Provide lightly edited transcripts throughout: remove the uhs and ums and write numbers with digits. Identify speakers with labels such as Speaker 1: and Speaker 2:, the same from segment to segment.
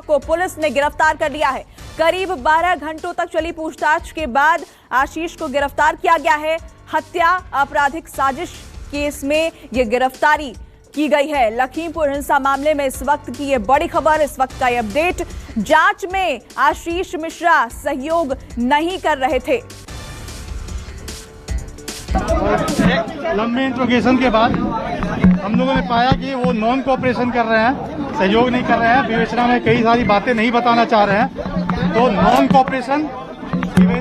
Speaker 1: को पुलिस ने गिरफ्तार कर लिया है। करीब 12 घंटों तक चली पूछताछ के बाद आशीष को गिरफ्तार किया गया है। हत्या आपराधिक साजिश केस में ये गिरफ्तारी की गई है। लखीमपुर हिंसा मामले में इस वक्त की ये बड़ी खबर, इस वक्त का ये अपडेट। जांच में आशीष मिश्रा सहयोग नहीं कर रहे थे।
Speaker 2: लंबे इंट्रोगेशन के बाद हम लोगों ने पाया कि वो नॉन कोऑपरेशन कर रहे हैं, सहयोग नहीं कर रहे हैं, विवेचना में कई सारी बातें नहीं बताना चाह रहे हैं। तो नॉन कोऑपरेशन कस्टडी में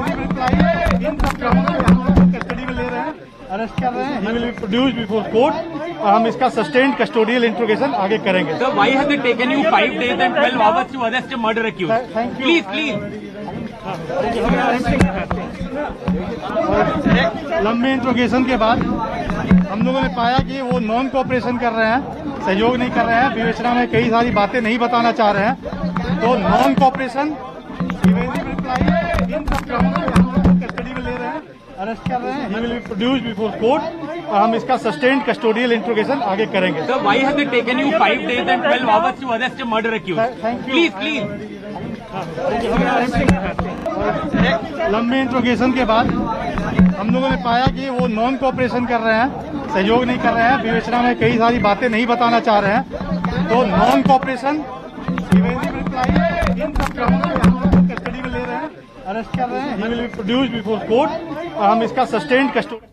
Speaker 2: ले रहे हैं, अरेस्ट कर रहे हैं। He will be produced before court और हम इसका सस्टेन्ड कस्टोडियल इंट्रोगेशन आगे करेंगे।
Speaker 3: Sir, why has it taken you 5 days and 12 hours to arrest a murder accused?
Speaker 2: Thank you.
Speaker 3: Please.
Speaker 2: लंबे इंट्रोगेशन के बाद हम लोगों ने पाया कि वो नॉन कोऑपरेशन कर रहे हैं, सहयोग नहीं कर रहे हैं, विवेचना में कई सारी बातें नहीं बताना चाह रहे हैं। तो नॉन कोऑपरेशन कस्टडी में ले रहे हैं, अरेस्ट कर रहे हैं। He will be produced before court और हम इसका सस्टेन्ड कस्टोडियल इंट्रोगेशन आगे करेंगे।
Speaker 3: Sir, why has it taken you 5 days and 12 hours to arrest a murder accused?
Speaker 2: Thank you.
Speaker 3: Please.
Speaker 2: लंबे इंट्रोगेशन के बाद हम लोगों ने पाया कि वो नॉन कोऑपरेशन कर रहे हैं, सहयोग नहीं कर रहे हैं, विवेचना में कई सारी बातें नहीं बताना चाह रहे हैं। तो नॉन कोऑपरेशन कस्टडी में ले रहे हैं, अरेस्ट कर रहे हैं। He will be produced before court और हम इसका सस्टेन्ड कस्टोडियल।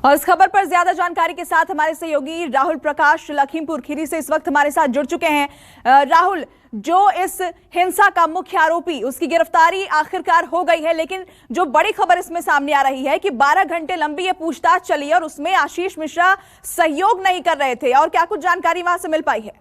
Speaker 1: और इस खबर पर ज्यादा जानकारी के साथ हमारे सहयोगी राहुल प्रकाश लखीमपुर खीरी से इस वक्त हमारे साथ जुड़ चुके हैं। राहुल, जो इस हिंसा का मुख्य आरोपी, उसकी गिरफ्तारी आखिरकार हो गई है, लेकिन जो बड़ी खबर इसमें सामने आ रही है कि 12 घंटे लंबी ये पूछताछ चली और उसमें आशीष मिश्रा सहयोग नहीं कर रहे थे, और क्या कुछ जानकारी वहां से मिल पाई है?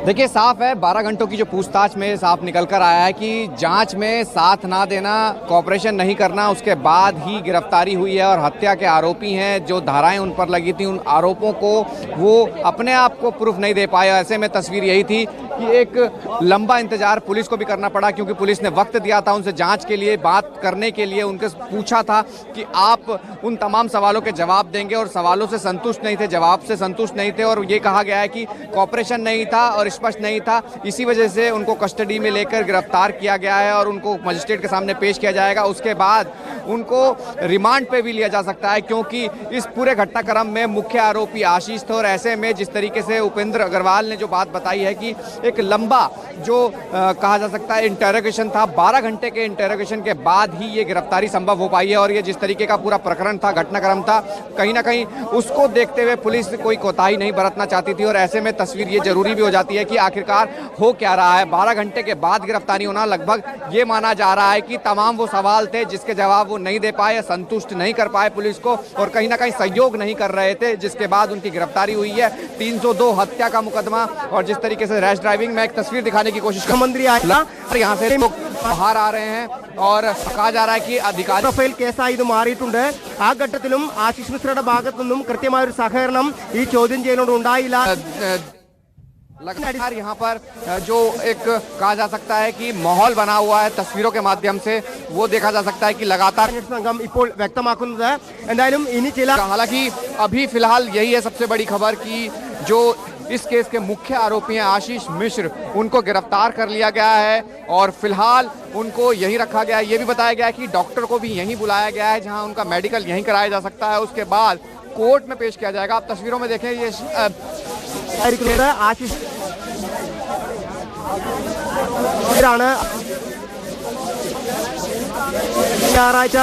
Speaker 4: देखिए, साफ है 12 घंटों की जो पूछताछ में साफ निकल कर आया है कि जांच में साथ ना देना, कोऑपरेशन नहीं करना, उसके बाद ही गिरफ्तारी हुई है। और हत्या के आरोपी हैं, जो धाराएं उन पर लगी थी, उन आरोपों को वो अपने आप को प्रूफ नहीं दे पाए। ऐसे में तस्वीर यही थी कि एक लंबा इंतजार पुलिस को भी करना पड़ा, क्योंकि पुलिस ने वक्त दिया था उनसे जांच के लिए, बात करने के लिए। उनके पूछा था कि आप उन तमाम सवालों के जवाब देंगे, और सवालों से संतुष्ट नहीं थे, जवाब से संतुष्ट नहीं थे। और ये कहा गया है कि कोऑपरेशन नहीं था और स्पष्ट नहीं था, इसी वजह से उनको कस्टडी में लेकर गिरफ्तार किया गया है और उनको मजिस्ट्रेट के सामने पेश किया जाएगा। उसके बाद उनको रिमांड पे भी लिया जा सकता है, क्योंकि इस पूरे घटनाक्रम में मुख्य आरोपी आशीष थे। और ऐसे में जिस तरीके से उपेंद्र अग्रवाल ने जो बात बताई है कि एक लंबा जो कहा जा सकता है इंटरोगेशन था, 12 घंटे के इंटरोगेशन के बाद ही ये गिरफ्तारी संभव हो पाई है। और ये जिस तरीके का पूरा प्रकरण था, घटनाक्रम था, कहीं ना कहीं उसको देखते हुए पुलिस कोई कोताही नहीं बरतना चाहती थी। और ऐसे में तस्वीर ये जरूरी भी हो जाती है कि आखिरकार हो क्या रहा है। 12 घंटे के बाद गिरफ्तारी होना, लगभग ये माना जा रहा है कि तमाम वो सवाल थे जिसके जवाब वो नहीं दे पाए, संतुष्ट नहीं कर पाए पुलिस को, और कहीं ना कहीं सहयोग नहीं कर रहे थे, जिसके बाद उनकी गिरफ्तारी हुई है। 302 हत्या का मुकदमा, और जिस तरीके से रैश ड्राइविंग में एक तस्वीर दिखाने की कोशिश मंत्री आया और यहाँ से लोग बाहर आ रहे हैं, और कहा जा रहा है कि अधिकारी
Speaker 5: പ്രൊഫൈൽ കേസായി ഇത് മാറിയിട്ടുണ്ട്. ആ ഘട്ടത്തിലും ആശിഷ് മിശ്രയുടെ ഭാഗത്തു നിന്നും കൃത്യമായ ഒരു സഹകരണം ഈ ചോദ്യം ചെയ്യലോട് ഉണ്ടായില്ല.
Speaker 4: लगातार यहाँ पर जो एक कहा जा सकता है कि माहौल बना हुआ है तस्वीरों के माध्यम से, वो देखा जा सकता है कि लगातार
Speaker 5: സംഘം ഇപ്പോൾ വ്യക്തമാക്കുന്നത്. എന്തായാലും ഇനി ചില
Speaker 4: हालांकि अभी फिलहाल यही है सबसे बड़ी खबर कि जो इस केस के मुख्य आरोपी हैं आशीष मिश्र, उनको गिरफ्तार कर लिया गया है और फिलहाल उनको यहीं रखा गया है। ये भी बताया गया है कि डॉक्टर को भी यहीं बुलाया गया है, जहां उनका मेडिकल यहीं कराया जा सकता है। उसके बाद कोर्ट में पेश किया जाएगा। आप तस्वीरों में देखें, ये
Speaker 5: ആശിഷ് ഞായറാഴ്ച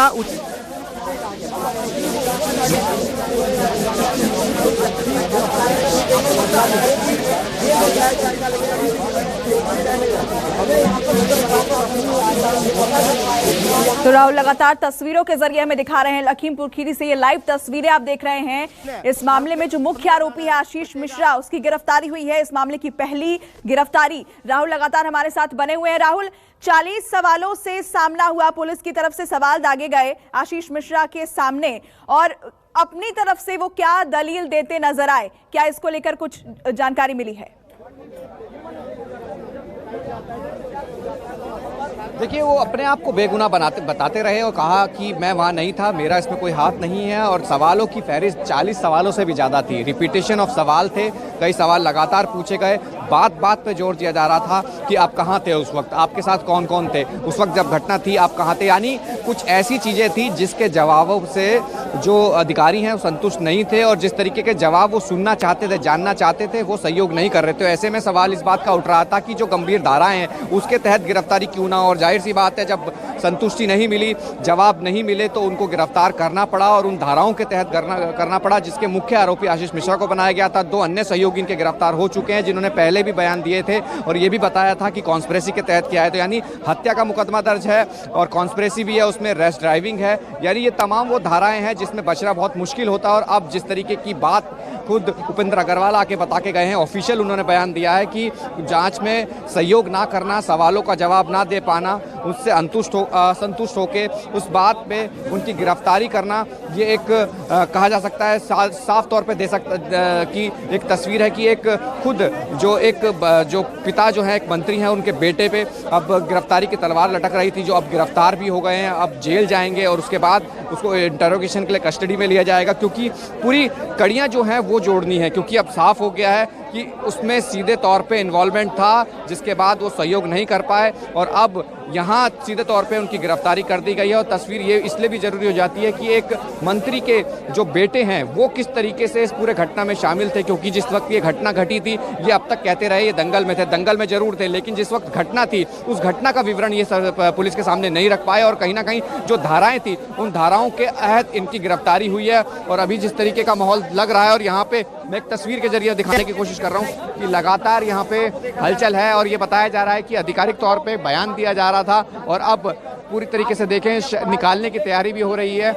Speaker 1: तो राहुल लगातार तस्वीरों के जरिए हमें दिखा रहे हैं लखीमपुर खीरी से, ये लाइव तस्वीरें आप देख रहे हैं। इस मामले में जो मुख्य आरोपी है आशीष मिश्रा, उसकी गिरफ्तारी हुई है, इस मामले की पहली गिरफ्तारी। राहुल लगातार हमारे साथ बने हुए हैं। राहुल, 40 सवालों से सामना हुआ, पुलिस की तरफ से सवाल दागे गए आशीष मिश्रा के सामने, और अपनी तरफ से वो क्या दलील देते नजर आए, क्या इसको लेकर कुछ जानकारी मिली है?
Speaker 4: देखिए, वो अपने आप को बेगुनाह बताते रहे और कहा कि मैं वहाँ नहीं था, मेरा इसमें कोई हाथ नहीं है। और सवालों की फहरिस्त 40 सवालों से भी ज़्यादा थी। रिपीटेशन ऑफ सवाल थे, कई सवाल लगातार पूछे गए। बात बात पे जोर दिया जा रहा था कि आप कहाँ थे उस वक्त, आपके साथ कौन कौन थे उस वक्त जब घटना थी, आप कहाँ थे। यानी कुछ ऐसी चीज़ें थी जिसके जवाबों से जो अधिकारी हैं वो संतुष्ट नहीं थे और जिस तरीके के जवाब वो सुनना चाहते थे, जानना चाहते थे, वो सहयोग नहीं कर रहे थे। ऐसे में सवाल इस बात का उठ रहा था कि जो गंभीर धाराएं हैं उसके तहत गिरफ्तारी क्यों ना। और जाहिर सी बात है, जब संतुष्टि नहीं मिली, जवाब नहीं मिले, तो उनको गिरफ्तार करना पड़ा और उन धाराओं के तहत करना पड़ा जिसके मुख्य आरोपी आशीष मिश्रा को बनाया गया था। 2 अन्य सहयोगी इनके गिरफ्तार हो चुके हैं जिन्होंने पहले भी बयान दिए थे और ये भी बताया था कि कॉन्स्पिरेसी के तहत किया है। तो यानी हत्या का मुकदमा दर्ज है और कॉन्स्पिरेसी भी है, उसमें रैश ड्राइविंग है। यानी ये तमाम वो धाराएं हैं जिसमें बचना बहुत मुश्किल होता है। और अब जिस तरीके की बात खुद उपेंद्र अग्रवाल आके बता के गए हैं, ऑफिशियल उन्होंने बयान दिया है कि जांच में सहयोग ना करना, सवालों का जवाब ना दे पाना, उससे असंतुष्ट होके उस बात पे उनकी गिरफ्तारी करना, ये एक कहा जा सकता है साफ तौर पे कि एक तस्वीर है कि एक खुद जो पिता जो है एक मंत्री हैं, उनके बेटे पे अब गिरफ्तारी की तलवार लटक रही थी, जो अब गिरफ्तार भी हो गए हैं, अब जेल जाएंगे और उसके बाद उसको इंटरोगेशन के लिए कस्टडी में लिया जाएगा। क्योंकि पूरी कड़ियाँ जो हैं वो जोड़नी है, क्योंकि अब साफ हो गया है कि उसमें सीधे तौर पे इन्वॉल्वमेंट था, जिसके बाद वो सहयोग नहीं कर पाए और अब यहाँ सीधे तौर पे उनकी गिरफ्तारी कर दी गई है। और तस्वीर ये इसलिए भी जरूरी हो जाती है कि एक मंत्री के जो बेटे हैं वो किस तरीके से इस पूरे घटना में शामिल थे, क्योंकि जिस वक्त ये घटना घटी थी, ये अब तक कहते रहे ये दंगल में थे, दंगल में जरूर थे, लेकिन जिस वक्त घटना थी उस घटना का विवरण ये पुलिस के सामने नहीं रख पाए और कहीं ना कहीं जो धाराएं थी उन धाराओं के तहत इनकी गिरफ्तारी हुई है। और अभी जिस तरीके का माहौल लग रहा है, और यहाँ पे मैं एक तस्वीर के जरिए दिखाने की कोशिश कर रहा हूँ कि लगातार यहाँ पे हलचल है और ये बताया जा रहा है कि आधिकारिक तौर पे बयान दिया जा रहा था और अब पूरी तरीके से देखें निकालने की तैयारी भी हो रही है।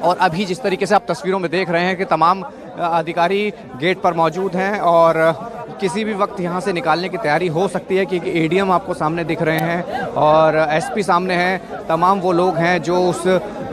Speaker 4: और अभी जिस तरीके से आप तस्वीरों में देख रहे हैं कि तमाम अधिकारी गेट पर मौजूद हैं और किसी भी वक्त यहाँ से निकालने की तैयारी हो सकती है, क्योंकि एडीएम आपको सामने दिख रहे हैं और एसपी सामने हैं। तमाम वो लोग हैं जो उस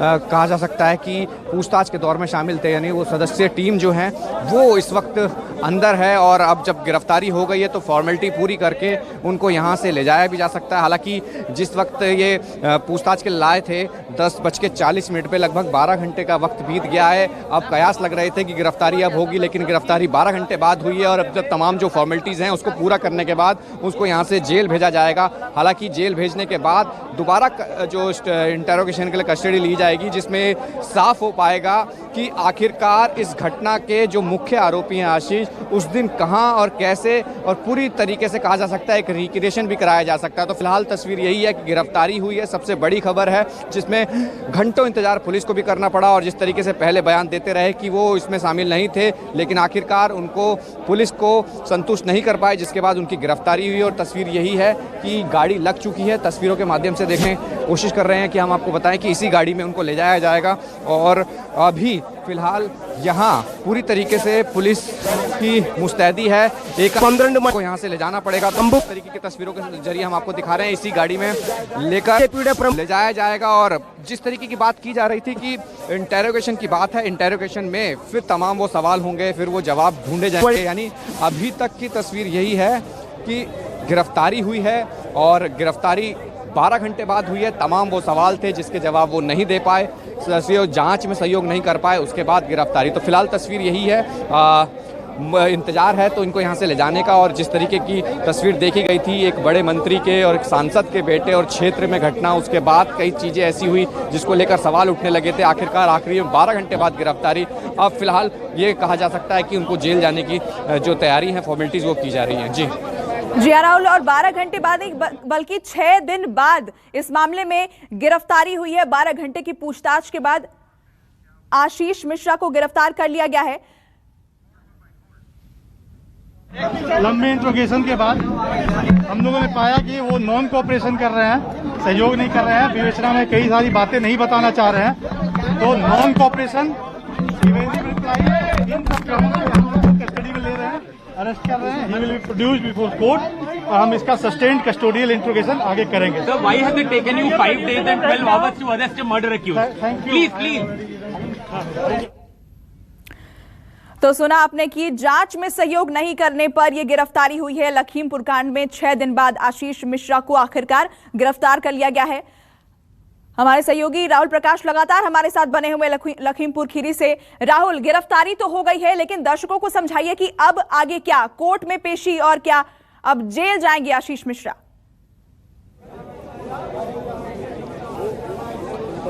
Speaker 4: कहा जा सकता है कि पूछताछ के दौर में शामिल थे, यानी वो सदस्य टीम जो है वो इस वक्त अंदर है। और अब जब गिरफ्तारी हो गई है तो फॉर्मेलिटी पूरी करके उनको यहाँ से ले जाया भी जा सकता है। हालांकि जिस वक्त ये पूछताछ के लाए थे 10:40 पे लगभग 12 घंटे का वक्त बीत गया है। अब कयास लग रहे थे कि गिरफ्तारी अब होगी, लेकिन गिरफ्तारी 12 घंटे बाद हुई है और अब जब तमाम जो फॉर्मेलिटीज़ हैं उसको पूरा करने के बाद उसको यहाँ से जेल भेजा जाएगा। हालांकि जेल भेजने के बाद दोबारा जो इंटरोगेशन के लिए कस्टडी ली जाएगी, जिसमें साफ हो पाएगा कि आखिरकार इस घटना के जो मुख्य आरोपी हैं आशीष, उस दिन कहां और कैसे, और पूरी तरीके से कहा जा सकता है एक रिक्रिएशन भी कराया जा सकता है। तो फिलहाल तस्वीर यही है कि गिरफ्तारी हुई है, सबसे बड़ी खबर है, जिसमें घंटों इंतजार पुलिस को भी करना पड़ा और जिस तरीके से पहले बयान देते रहे कि वो इसमें शामिल नहीं थे, लेकिन आखिरकार उनको पुलिस को संतुष्ट नहीं कर पाए, जिसके बाद उनकी गिरफ्तारी हुई। और तस्वीर यही है कि गाड़ी लग चुकी है, तस्वीरों के माध्यम से देखें, कोशिश कर रहे हैं कि हम आपको बताएं कि इसी गाड़ी में उनको ले जाया जाएगा। और अभी फिलहाल यहाँ पूरी तरीके से पुलिस की मुस्तैदी है, एक 15 को यहाँ से ले जाना पड़ेगा। इस तरीके की तस्वीरों के जरिए हम आपको दिखा रहे हैं, इसी गाड़ी में लेकर ले जाया जाएगा। और जिस तरीके की बात की जा रही थी कि इंटेरोगेशन की बात है, इंटेरोगेशन में फिर तमाम वो सवाल होंगे, फिर वो जवाब ढूंढे जाएंगे। यानी अभी तक की तस्वीर यही है कि गिरफ्तारी हुई है और गिरफ्तारी 12 घंटे बाद हुई है। तमाम वो सवाल थे जिसके जवाब वो नहीं दे पाए, जांच में सहयोग नहीं कर पाए, उसके बाद गिरफ्तारी। तो फिलहाल तस्वीर यही है, इंतजार है तो इनको यहाँ से ले जाने का। और जिस तरीके की तस्वीर देखी गई थी एक बड़े मंत्री के और एक सांसद के बेटे और क्षेत्र में घटना, उसके बाद कई चीज़ें ऐसी हुई जिसको लेकर सवाल उठने लगे थे। आखिरकार आखिरी में 12 घंटे बाद गिरफ्तारी। अब फिलहाल ये कहा जा सकता है कि उनको जेल जाने की जो तैयारी है, फॉर्मेलिटीज़ वो की जा रही हैं। जी
Speaker 1: राहुल, और 12 घंटे बाद नहीं बल्कि 6 दिन बाद इस मामले में गिरफ्तारी हुई है। 12 घंटे की पूछताछ के बाद आशीष मिश्रा को गिरफ्तार कर लिया गया है।
Speaker 2: लंबे इंट्रोगेशन के बाद हम लोगों ने पाया कि वो नॉन कोऑपरेशन कर रहे हैं, सहयोग नहीं कर रहे हैं, विवेचना में कई सारी बातें नहीं बताना चाह रहे हैं। तो नॉन कोऑपरेशन कस्टडी में ले रहे हैं, अरेस्ट कर रहे हैं, he will be produced before court और हम इसका सस्टेन्ड कस्टोडियल इंट्रोगेशन आगे करेंगे।
Speaker 3: Sir, why has it taken you 5 days and 12 hours to arrest a murder accused?
Speaker 2: Thank you.
Speaker 3: Please.
Speaker 1: तो सुना आपने कि जांच में सहयोग नहीं करने पर यह गिरफ्तारी हुई है। लखीमपुर कांड में 6 दिन बाद आशीष मिश्रा को आखिरकार गिरफ्तार कर लिया गया है। हमारे सहयोगी राहुल प्रकाश लगातार हमारे साथ बने हुए लखीमपुर खीरी से। राहुल, गिरफ्तारी तो हो गई है, लेकिन दर्शकों को समझाइए कि अब आगे क्या, कोर्ट में पेशी और क्या अब जेल जाएंगे आशीष मिश्रा?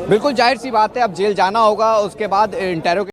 Speaker 4: बिल्कुल जाहिर सी बात है, अब जेल जाना होगा, उसके बाद इंटेरोगेशन